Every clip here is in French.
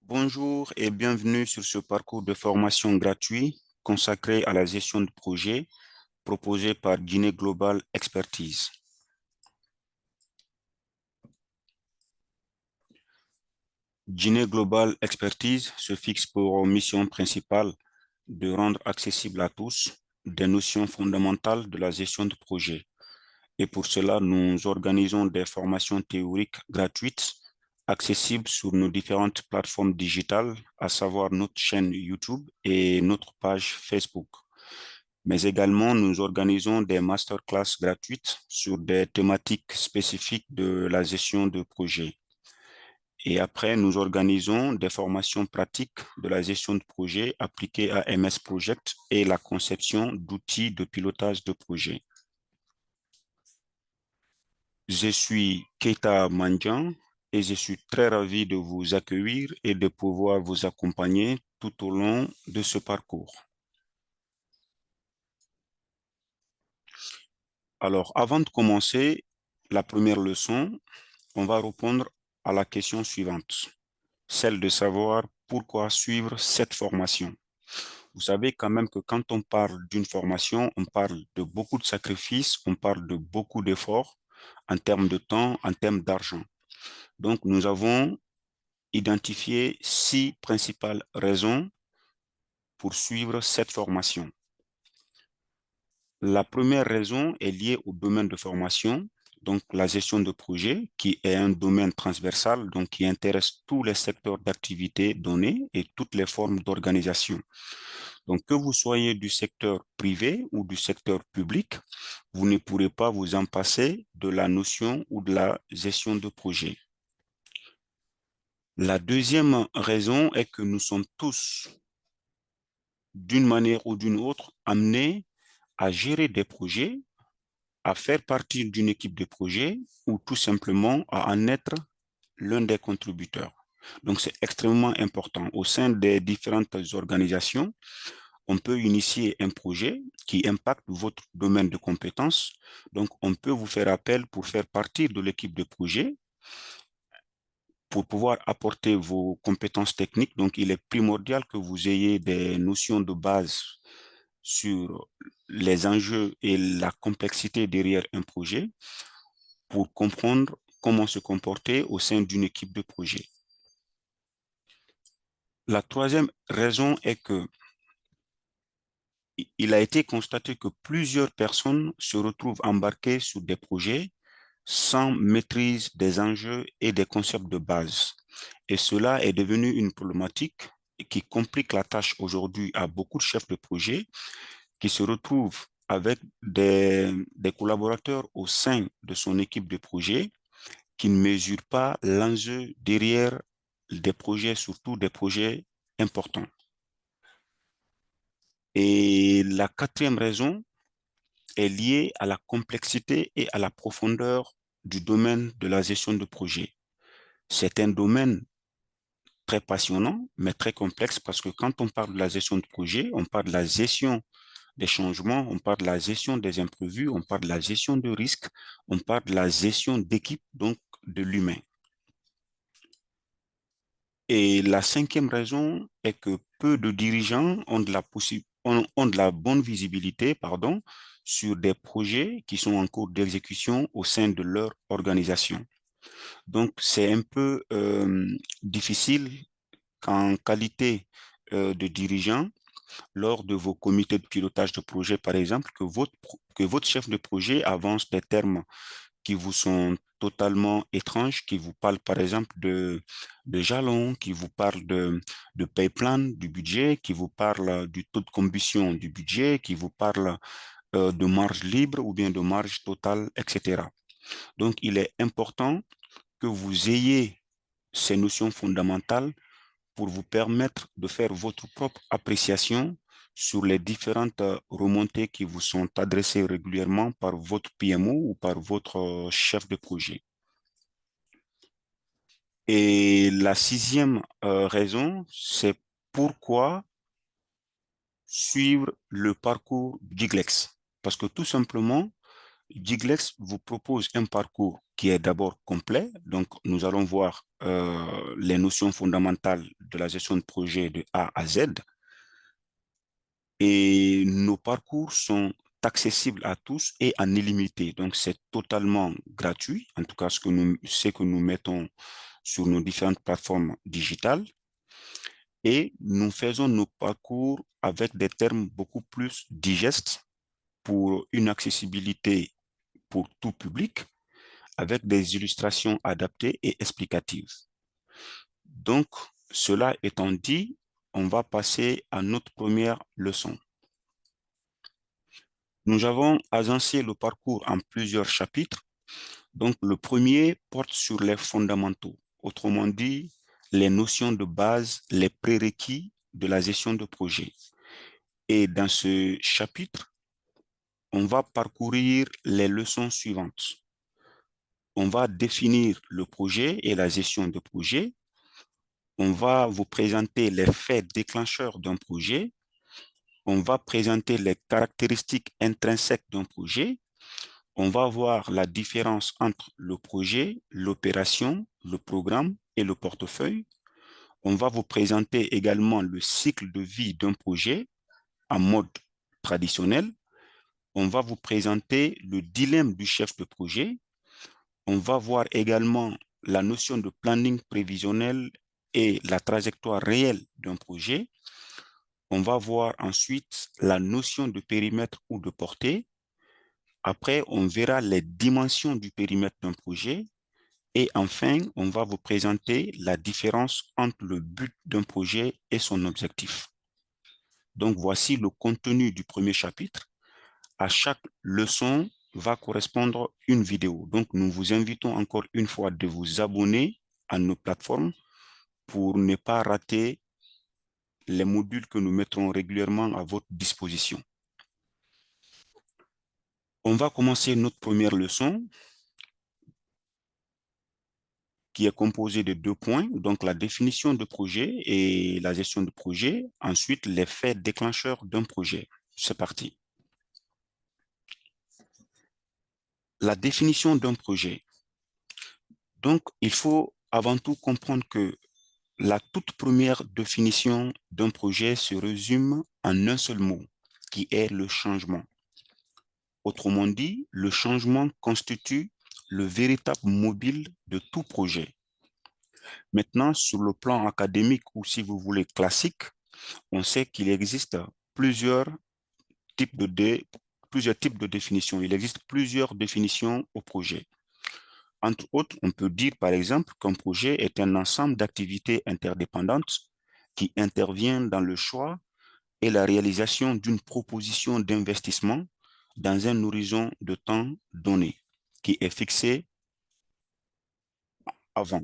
Bonjour et bienvenue sur ce parcours de formation gratuit consacré à la gestion de projet proposé par Guinée Global Expertise. Guinée Global Expertise se fixe pour mission principale de rendre accessible à tous des notions fondamentales de la gestion de projet. Et pour cela, nous organisons des formations théoriques gratuites accessibles sur nos différentes plateformes digitales, à savoir notre chaîne YouTube et notre page Facebook. Mais également, nous organisons des masterclass gratuites sur des thématiques spécifiques de la gestion de projet. Et après, nous organisons des formations pratiques de la gestion de projet appliquées à MS Project et la conception d'outils de pilotage de projet. Je suis Keita Mandian et je suis très ravi de vous accueillir et de pouvoir vous accompagner tout au long de ce parcours. Alors, avant de commencer la première leçon, on va répondre à la question suivante, celle de savoir pourquoi suivre cette formation. Vous savez quand même que quand on parle d'une formation, on parle de beaucoup de sacrifices, on parle de beaucoup d'efforts en termes de temps, en termes d'argent. Donc, nous avons identifié 6 principales raisons pour suivre cette formation. La première raison est liée au domaine de formation, donc la gestion de projet, qui est un domaine transversal, donc qui intéresse tous les secteurs d'activité donnés et toutes les formes d'organisation. Donc, que vous soyez du secteur privé ou du secteur public, vous ne pourrez pas vous en passer de la notion ou de la gestion de projet. La deuxième raison est que nous sommes tous, d'une manière ou d'une autre, amenés à gérer des projets, à faire partie d'une équipe de projet ou tout simplement à en être l'un des contributeurs. Donc, c'est extrêmement important. Au sein des différentes organisations, on peut initier un projet qui impacte votre domaine de compétences. Donc, on peut vous faire appel pour faire partie de l'équipe de projet, pour pouvoir apporter vos compétences techniques. Donc, il est primordial que vous ayez des notions de base sur les enjeux et la complexité derrière un projet pour comprendre comment se comporter au sein d'une équipe de projet. La troisième raison est que il a été constaté que plusieurs personnes se retrouvent embarquées sur des projets sans maîtrise des enjeux et des concepts de base. Et cela est devenu une problématique qui complique la tâche aujourd'hui à beaucoup de chefs de projet qui se retrouvent avec des collaborateurs au sein de son équipe de projet qui ne mesurent pas l'enjeu derrière des projets, surtout des projets importants. Et la quatrième raison est liée à la complexité et à la profondeur du domaine de la gestion de projet. C'est un domaine très passionnant, mais très complexe parce que quand on parle de la gestion de projet, on parle de la gestion des changements, on parle de la gestion des imprévus, on parle de la gestion de risques, on parle de la gestion d'équipe, donc de l'humain. Et la cinquième raison est que peu de dirigeants ont de la bonne visibilité, pardon, sur des projets qui sont en cours d'exécution au sein de leur organisation. Donc, c'est un peu difficile qu'en qualité de dirigeant, lors de vos comités de pilotage de projet, par exemple, que votre chef de projet avance des termes qui vous sont totalement étranges, qui vous parlent par exemple de jalons, qui vous parlent de pay plan du budget, qui vous parlent du taux de combustion du budget, qui vous parlent de marge libre ou bien de marge totale, etc. Donc, il est important que vous ayez ces notions fondamentales pour vous permettre de faire votre propre appréciation sur les différentes remontées qui vous sont adressées régulièrement par votre PMO ou par votre chef de projet. Et la sixième raison, c'est pourquoi suivre le parcours d'Iglex. Parce que tout simplement, Giglex vous propose un parcours qui est d'abord complet. Donc, nous allons voir les notions fondamentales de la gestion de projet de A à Z. Et nos parcours sont accessibles à tous et en illimité. Donc, c'est totalement gratuit, en tout cas ce que nous mettons sur nos différentes plateformes digitales. Et nous faisons nos parcours avec des termes beaucoup plus digestes pour une accessibilité pour tout public, avec des illustrations adaptées et explicatives. Donc, cela étant dit, on va passer à notre première leçon. Nous avons agencé le parcours en plusieurs chapitres. Donc, le premier porte sur les fondamentaux, autrement dit, les notions de base, les prérequis de la gestion de projet. Et dans ce chapitre, on va parcourir les leçons suivantes. On va définir le projet et la gestion de projet. On va vous présenter les faits déclencheurs d'un projet. On va présenter les caractéristiques intrinsèques d'un projet. On va voir la différence entre le projet, l'opération, le programme et le portefeuille. On va vous présenter également le cycle de vie d'un projet en mode traditionnel. On va vous présenter le dilemme du chef de projet. On va voir également la notion de planning prévisionnel et la trajectoire réelle d'un projet. On va voir ensuite la notion de périmètre ou de portée. Après, on verra les dimensions du périmètre d'un projet. Et enfin, on va vous présenter la différence entre le but d'un projet et son objectif. Donc, voici le contenu du premier chapitre. À chaque leçon va correspondre une vidéo. Donc, nous vous invitons encore une fois de vous abonner à nos plateformes pour ne pas rater les modules que nous mettrons régulièrement à votre disposition. On va commencer notre première leçon qui est composée de 2 points, donc la définition de projet et la gestion de projet. Ensuite, les faits déclencheurs d'un projet. C'est parti. La définition d'un projet. Donc, il faut avant tout comprendre que la toute première définition d'un projet se résume en un seul mot, qui est le changement. Autrement dit, le changement constitue le véritable mobile de tout projet. Maintenant, sur le plan académique ou si vous voulez classique, on sait qu'il existe plusieurs plusieurs types de définitions. Il existe plusieurs définitions au projet. Entre autres, on peut dire par exemple qu'un projet est un ensemble d'activités interdépendantes qui intervient dans le choix et la réalisation d'une proposition d'investissement dans un horizon de temps donné qui est fixé avant.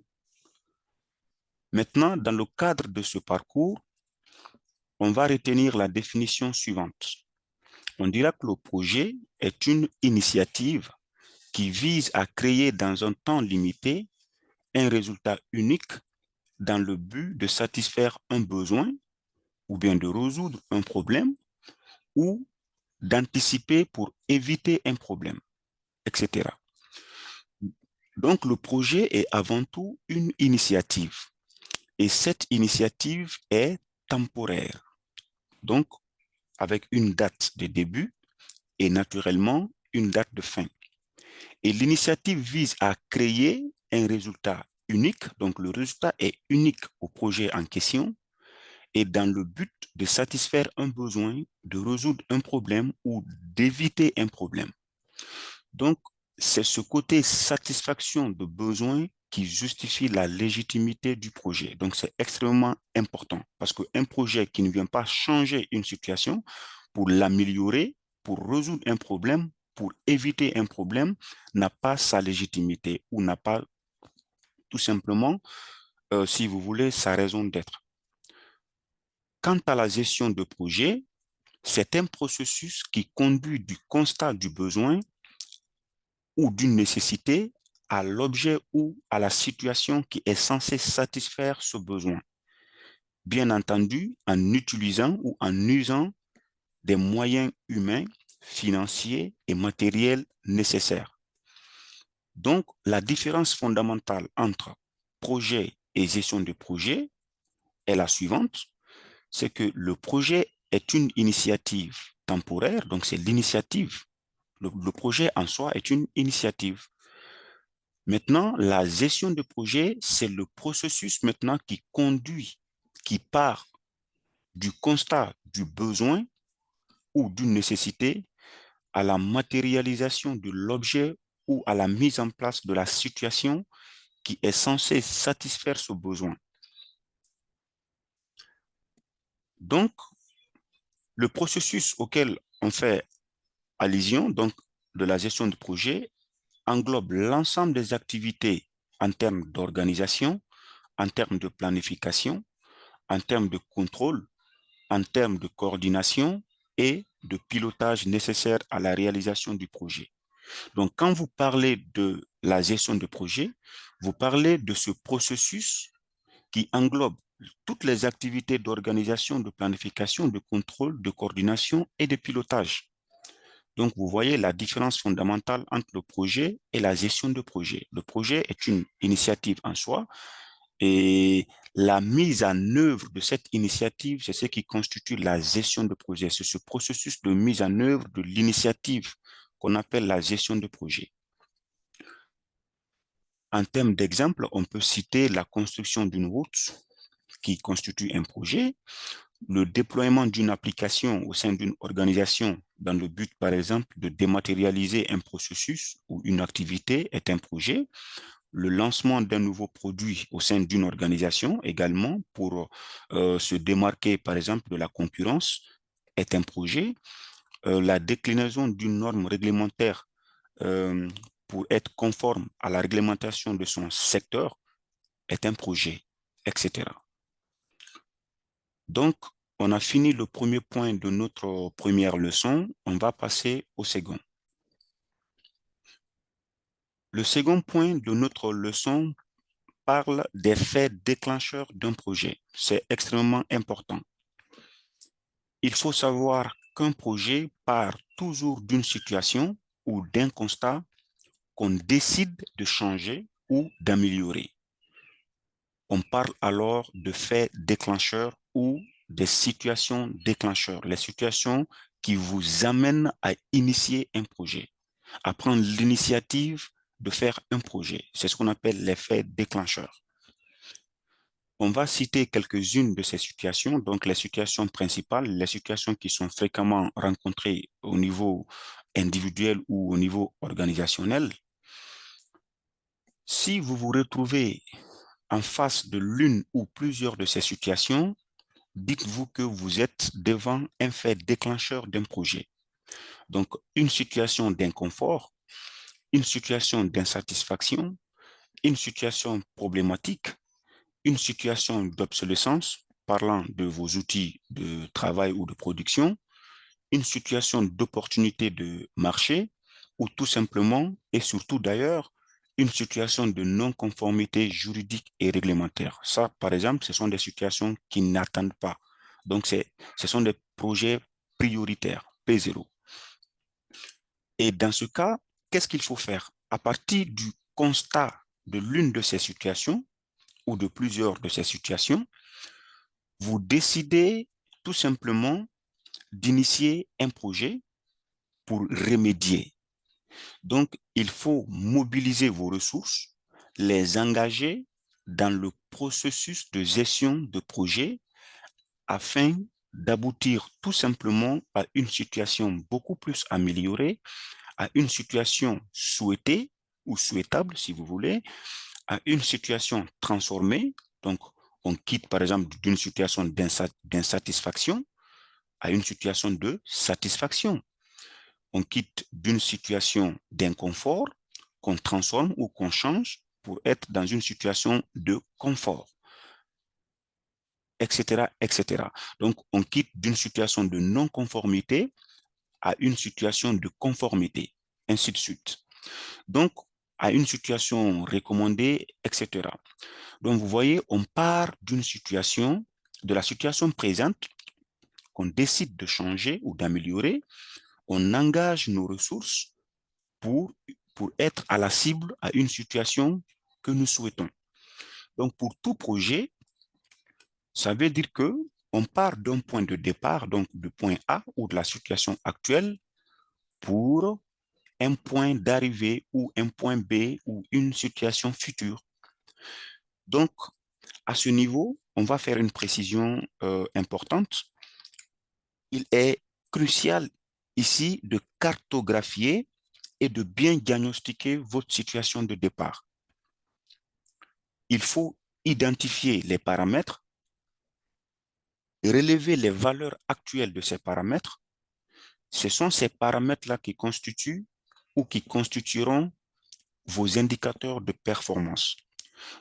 Maintenant, dans le cadre de ce parcours, on va retenir la définition suivante. On dira que le projet est une initiative qui vise à créer dans un temps limité un résultat unique dans le but de satisfaire un besoin ou bien de résoudre un problème ou d'anticiper pour éviter un problème, etc. Donc, le projet est avant tout une initiative et cette initiative est temporaire, donc avec une date de début et naturellement une date de fin. Et l'initiative vise à créer un résultat unique, donc le résultat est unique au projet en question, et dans le but de satisfaire un besoin, de résoudre un problème ou d'éviter un problème. Donc, c'est ce côté satisfaction de besoin qui justifie la légitimité du projet. Donc, c'est extrêmement important parce qu'un projet qui ne vient pas changer une situation pour l'améliorer, pour résoudre un problème, pour éviter un problème, n'a pas sa légitimité ou n'a pas tout simplement, si vous voulez, sa raison d'être. Quant à la gestion de projet, c'est un processus qui conduit du constat du besoin ou d'une nécessité à l'objet ou à la situation qui est censée satisfaire ce besoin. Bien entendu, en utilisant ou en usant des moyens humains financiers et matériels nécessaires. Donc, la différence fondamentale entre projet et gestion de projet est la suivante, c'est que le projet est une initiative temporaire, donc c'est l'initiative. Le projet en soi est une initiative. Maintenant, la gestion de projet, c'est le processus maintenant qui conduit, qui part du constat du besoin ou d'une nécessité à la matérialisation de l'objet ou à la mise en place de la situation qui est censée satisfaire ce besoin. Donc, le processus auquel on fait allusion, donc de la gestion de projet, englobe l'ensemble des activités en termes d'organisation, en termes de planification, en termes de contrôle, en termes de coordination et de pilotage nécessaires à la réalisation du projet. Donc, quand vous parlez de la gestion de projet, vous parlez de ce processus qui englobe toutes les activités d'organisation, de planification, de contrôle, de coordination et de pilotage. Donc, vous voyez la différence fondamentale entre le projet et la gestion de projet. Le projet est une initiative en soi et la mise en œuvre de cette initiative, c'est ce qui constitue la gestion de projet. C'est ce processus de mise en œuvre de l'initiative qu'on appelle la gestion de projet. En termes d'exemple, on peut citer la construction d'une route qui constitue un projet, le déploiement d'une application au sein d'une organisation dans le but, par exemple, de dématérialiser un processus ou une activité est un projet. Le lancement d'un nouveau produit au sein d'une organisation également pour se démarquer, par exemple, de la concurrence est un projet. La déclinaison d'une norme réglementaire euh, pour être conforme à la réglementation de son secteur est un projet, etc. Donc, on a fini le premier point de notre première leçon. On va passer au second. Le second point de notre leçon parle des faits déclencheurs d'un projet. C'est extrêmement important. Il faut savoir qu'un projet part toujours d'une situation ou d'un constat qu'on décide de changer ou d'améliorer. On parle alors de faits déclencheurs ou des situations déclencheurs, les situations qui vous amènent à initier un projet, à prendre l'initiative de faire un projet. C'est ce qu'on appelle les faits déclencheurs. On va citer quelques-unes de ces situations, donc les situations principales, les situations qui sont fréquemment rencontrées au niveau individuel ou au niveau organisationnel. Si vous vous retrouvez en face de l'une ou plusieurs de ces situations, dites-vous que vous êtes devant un fait déclencheur d'un projet. Donc, une situation d'inconfort, une situation d'insatisfaction, une situation problématique, une situation d'obsolescence, parlant de vos outils de travail ou de production, une situation d'opportunité de marché, ou tout simplement, et surtout d'ailleurs, une situation de non-conformité juridique et réglementaire. Ça, par exemple, ce sont des situations qui n'attendent pas. Donc, ce sont des projets prioritaires, P0. Et dans ce cas, qu'est-ce qu'il faut faire? À partir du constat de l'une de ces situations ou de plusieurs de ces situations, vous décidez tout simplement d'initier un projet pour remédier. Donc, il faut mobiliser vos ressources, les engager dans le processus de gestion de projet afin d'aboutir tout simplement à une situation beaucoup plus améliorée, à une situation souhaitée ou souhaitable, si vous voulez, à une situation transformée. Donc, on quitte par exemple d'une situation d'insatisfaction à une situation de satisfaction. On quitte d'une situation d'inconfort qu'on transforme ou qu'on change pour être dans une situation de confort, etc., etc. Donc, on quitte d'une situation de non-conformité à une situation de conformité, ainsi de suite. Donc, à une situation recommandée, etc. Donc, vous voyez, on part d'une situation, de la situation présente qu'on décide de changer ou d'améliorer. on engage nos ressources pour être à la cible à une situation que nous souhaitons. Donc, pour tout projet, ça veut dire que on part d'un point de départ, donc du point A ou de la situation actuelle, pour un point d'arrivée ou un point B ou une situation future. Donc, à ce niveau, on va faire une précision importante. Il est crucial ici de cartographier et de bien diagnostiquer votre situation de départ. Il faut identifier les paramètres, relever les valeurs actuelles de ces paramètres. Ce sont ces paramètres-là qui constituent ou qui constitueront vos indicateurs de performance.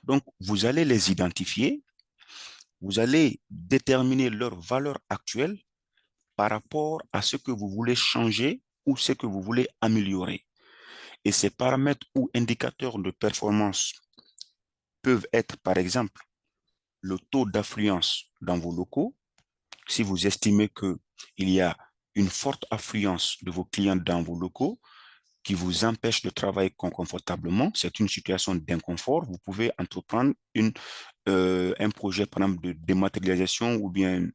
Donc, vous allez les identifier, vous allez déterminer leur valeur actuelle par rapport à ce que vous voulez changer ou ce que vous voulez améliorer. Et ces paramètres ou indicateurs de performance peuvent être, par exemple, le taux d'affluence dans vos locaux. Si vous estimez qu'il y a une forte affluence de vos clients dans vos locaux qui vous empêche de travailler confortablement, c'est une situation d'inconfort, vous pouvez entreprendre un projet, par exemple, de dématérialisation ou bien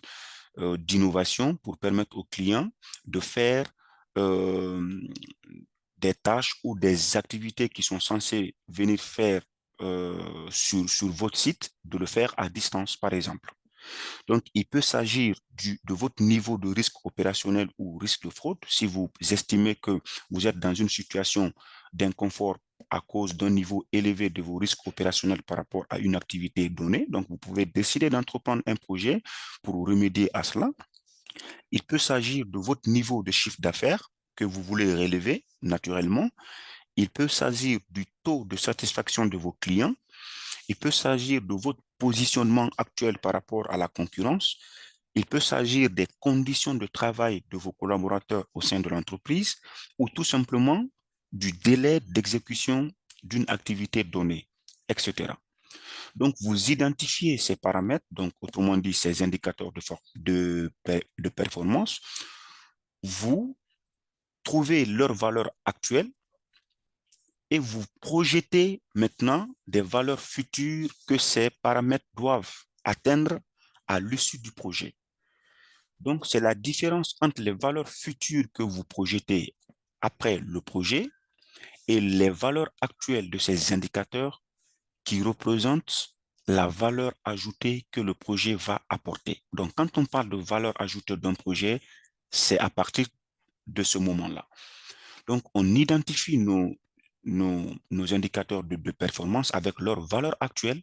d'innovation pour permettre aux clients de faire euh, des tâches ou des activités qui sont censées venir faire sur votre site, de le faire à distance, par exemple. Donc, il peut s'agir de votre niveau de risque opérationnel ou risque de fraude. Si vous estimez que vous êtes dans une situation d'inconfort à cause d'un niveau élevé de vos risques opérationnels par rapport à une activité donnée, donc vous pouvez décider d'entreprendre un projet pour remédier à cela. Il peut s'agir de votre niveau de chiffre d'affaires que vous voulez relever naturellement. Il peut s'agir du taux de satisfaction de vos clients. Il peut s'agir de votre positionnement actuel par rapport à la concurrence. Il peut s'agir des conditions de travail de vos collaborateurs au sein de l'entreprise ou tout simplement du délai d'exécution d'une activité donnée, etc. Donc, vous identifiez ces paramètres, donc autrement dit, ces indicateurs de performance, vous trouvez leur valeur actuelle et vous projetez maintenant des valeurs futures que ces paramètres doivent atteindre à l'issue du projet. Donc, c'est la différence entre les valeurs futures que vous projetez après le projet et les valeurs actuelles de ces indicateurs qui représentent la valeur ajoutée que le projet va apporter. Donc, quand on parle de valeur ajoutée d'un projet, c'est à partir de ce moment-là. Donc, on identifie nos indicateurs de performance avec leur valeur actuelle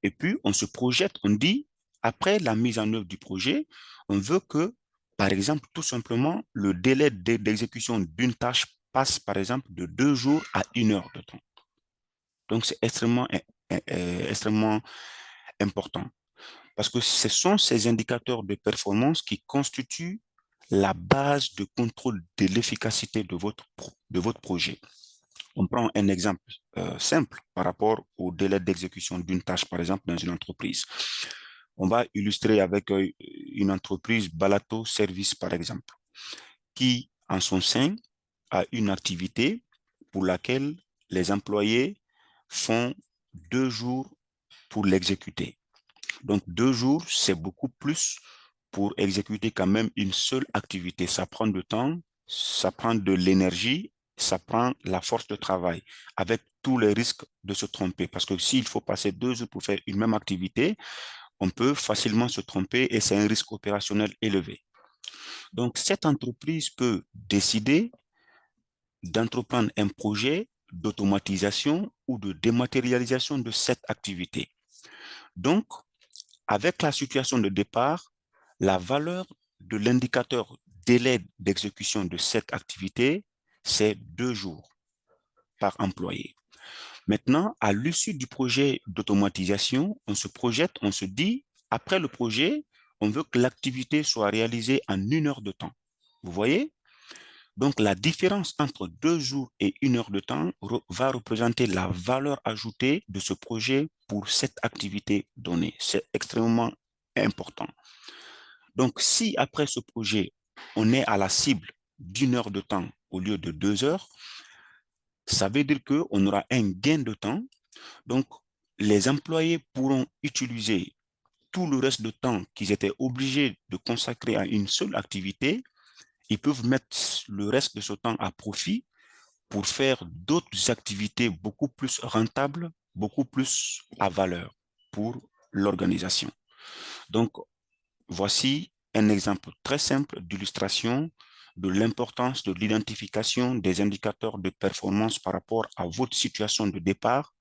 et puis on se projette, on dit, après la mise en œuvre du projet, on veut que, par exemple, tout simplement, le délai d'exécution d'une tâche passe, par exemple, de 2 jours à 1 heure de temps. Donc, c'est extrêmement important parce que ce sont ces indicateurs de performance qui constituent la base de contrôle de l'efficacité de votre projet. On prend un exemple simple par rapport au délai d'exécution d'une tâche, par exemple, dans une entreprise. On va illustrer avec une entreprise Balato Service, par exemple, qui, en son sein, a une activité pour laquelle les employés font 2 jours pour l'exécuter. Donc, 2 jours, c'est beaucoup plus pour exécuter quand même une seule activité. Ça prend du temps, ça prend de l'énergie, ça prend la force de travail, avec tous les risques de se tromper. Parce que s'il faut passer 2 jours pour faire une même activité, on peut facilement se tromper et c'est un risque opérationnel élevé. Donc, cette entreprise peut décider d'entreprendre un projet d'automatisation ou de dématérialisation de cette activité. Donc, avec la situation de départ, la valeur de l'indicateur délai d'exécution de cette activité, c'est 2 jours par employé. Maintenant, à l'issue du projet d'automatisation, on se projette, on se dit, après le projet, on veut que l'activité soit réalisée en 1 heure de temps. Vous voyez? Donc, la différence entre 2 jours et 1 heure de temps va représenter la valeur ajoutée de ce projet pour cette activité donnée. C'est extrêmement important. Donc, si après ce projet, on est à la cible d'une heure de temps au lieu de 2 heures, ça veut dire qu'on aura un gain de temps. Donc, les employés pourront utiliser tout le reste de temps qu'ils étaient obligés de consacrer à une seule activité. Ils peuvent mettre le reste de ce temps à profit pour faire d'autres activités beaucoup plus rentables, beaucoup plus à valeur pour l'organisation. Donc, voici un exemple très simple d'illustration de l'importance de l'identification des indicateurs de performance par rapport à votre situation de départ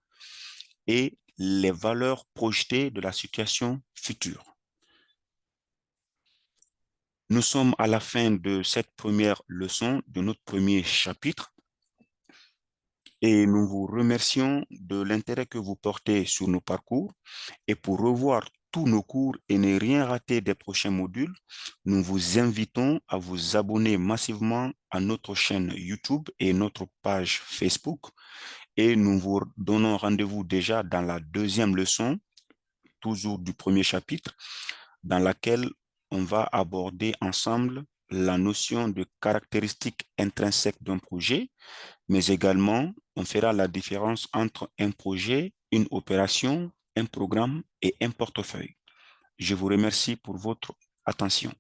et les valeurs projetées de la situation future. Nous sommes à la fin de cette première leçon, de notre premier chapitre, et nous vous remercions de l'intérêt que vous portez sur nos parcours. Et pour revoir tous nos cours et ne rien rater des prochains modules, nous vous invitons à vous abonner massivement à notre chaîne YouTube et notre page Facebook. Et nous vous donnons rendez-vous déjà dans la deuxième leçon, toujours du premier chapitre, dans laquelle on va aborder ensemble la notion de caractéristiques intrinsèques d'un projet, mais également on fera la différence entre un projet, une opération, un programme et un portefeuille. Je vous remercie pour votre attention.